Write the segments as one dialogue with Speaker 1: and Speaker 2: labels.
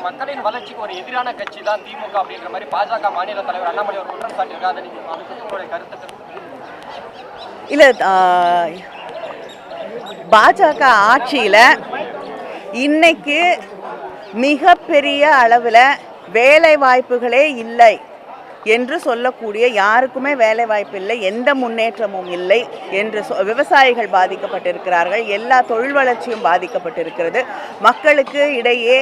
Speaker 1: மக்களின் வளர்ச்சிக்கு ஒரு எதிரான கட்சி தான் திமுக அப்படின்ற மாதிரி பாஜக மாநில தலைவர் அண்ணாமலை ஒரு குற்றம் சாட்டியிருக்காரு. அதை நீங்க உங்களுடைய கருத்து
Speaker 2: இல்ல. பாஜக ஆட்சியில இன்னைக்கு மிகப்பெரிய அளவில் வேலை வாய்ப்புகளே இல்லை என்று சொல்லக்கூடிய, யாருக்குமே வேலை வாய்ப்பு இல்லை, எந்த முன்னேற்றமும் இல்லை என்று விவசாயிகள் பாதிக்கப்பட்டிருக்கிறார்கள். எல்லா தொழில் வளர்ச்சியும் பாதிக்கப்பட்டிருக்கிறது. மக்களுக்கு இடையே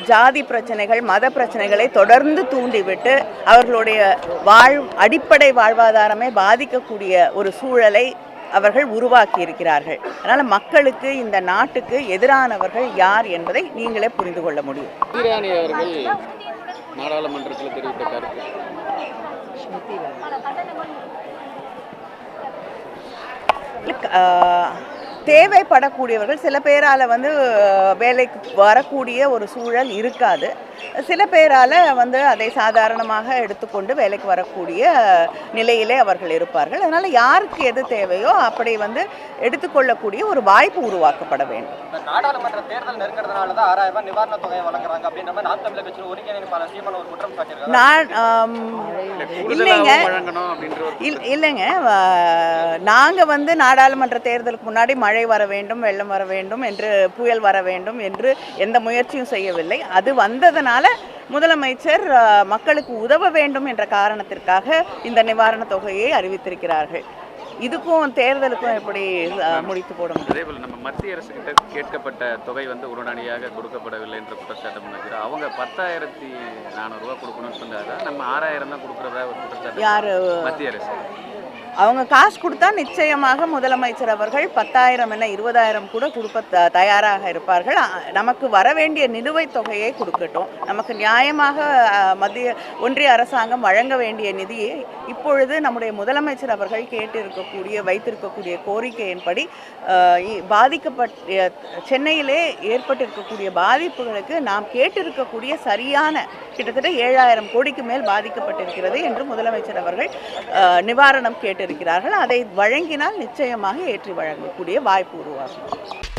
Speaker 2: ஜாதி பிரச்சனைகள், மத பிரச்சனைகளை தொடர்ந்து தூண்டிவிட்டு அவர்களுடைய அடிப்படை வாழ்வாதாரமே பாதிக்கக்கூடிய ஒரு சூழலை அவர்கள் உருவாக்கி இருக்கிறார்கள். அதனால் மக்களுக்கு, இந்த நாட்டுக்கு எதிரானவர்கள் யார் என்பதை நீங்களே புரிந்து கொள்ள முடியும்.
Speaker 3: நாடாளுமன்றத்தில் தெரிவித்த கருத்து
Speaker 2: தேவைப்படக்கூடியவர்கள் சில பேரால் வேலைக்கு வரக்கூடிய ஒரு சூழல் இருக்காது. சில பேரால் அதை சாதாரணமாக எடுத்துக்கொண்டு வேலைக்கு வரக்கூடிய நிலையிலே அவர்கள் இருப்பார்கள். அதனால் யாருக்கு எது தேவையோ அப்படி எடுத்துக்கொள்ளக்கூடிய ஒரு வாய்ப்பு உருவாக்கப்பட வேண்டும்.
Speaker 1: நாடாளுமன்ற தேர்தல் நெருங்கிறதுனால தான் 6000 ரூபாய் நிவாரண தொகையை வழங்குறாங்க அப்படின்ற மாதிரி நாம் தமிழர் கட்சியின் ஒருங்கிணைப்பாளர் சீமான் ஒரு குற்றம்
Speaker 2: சாட்டியிருக்காங்க. இல்லைங்க, நாங்கள் நாடாளுமன்ற தேர்தலுக்கு முன்னாடி மழை வர வேண்டும், வெள்ளம் வர வேண்டும் என்று, புயல் வர வேண்டும் என்று எந்த முயற்சியும் செய்யவில்லை. அது வந்ததனால முதலமைச்சர் மக்களுக்கு உதவ வேண்டும் என்ற காரணத்திற்காக இந்த நிவாரண தொகையை அறிவித்திருக்கிறார்கள். இதுக்கும் தேர்தலுக்கும் எப்படி முடித்து போட முடியும்?
Speaker 3: அதேபோல் நம்ம மத்திய அரசு கிட்ட கேட்கப்பட்ட தொகை உடனடியாக கொடுக்கப்படவில்லை என்ற குற்றச்சாட்டு முன்வைக்கிறார். அவங்க 10,400 ரூபாய் கொடுக்கணும்னு சொன்னாங்க. நம்ம 6000 தான் கொடுக்குறதா ஒரு குற்றச்சாட்டு.
Speaker 2: யாரு?
Speaker 3: மத்திய அரசு.
Speaker 2: அவங்க காசு கொடுத்தா நிச்சயமாக முதலமைச்சர் அவர்கள் 10,000 என்ன 20,000 கூட கொடுக்க தயாராக இருப்பார்கள். நமக்கு வர வேண்டிய நிலுவைத் தொகையை கொடுக்கட்டும். நமக்கு நியாயமாக ஒன்றிய அரசாங்கம் வழங்க வேண்டிய நிதியை இப்பொழுது நம்முடைய முதலமைச்சர் அவர்கள் வைத்திருக்கக்கூடிய கோரிக்கையின்படி சென்னையிலே ஏற்பட்டிருக்கக்கூடிய பாதிப்புகளுக்கு நாம் கேட்டிருக்கக்கூடிய சரியான கிட்டத்தட்ட 7,000 கோடிக்கு மேல் பாதிக்கப்பட்டிருக்கிறது என்று முதலமைச்சர் அவர்கள் நிவாரணம் கேட்டிருக்கிறார்கள். அதை வழங்கினால் நிச்சயமாக ஏற்றி வழங்கக்கூடிய வாய்ப்பு உருவாகும்.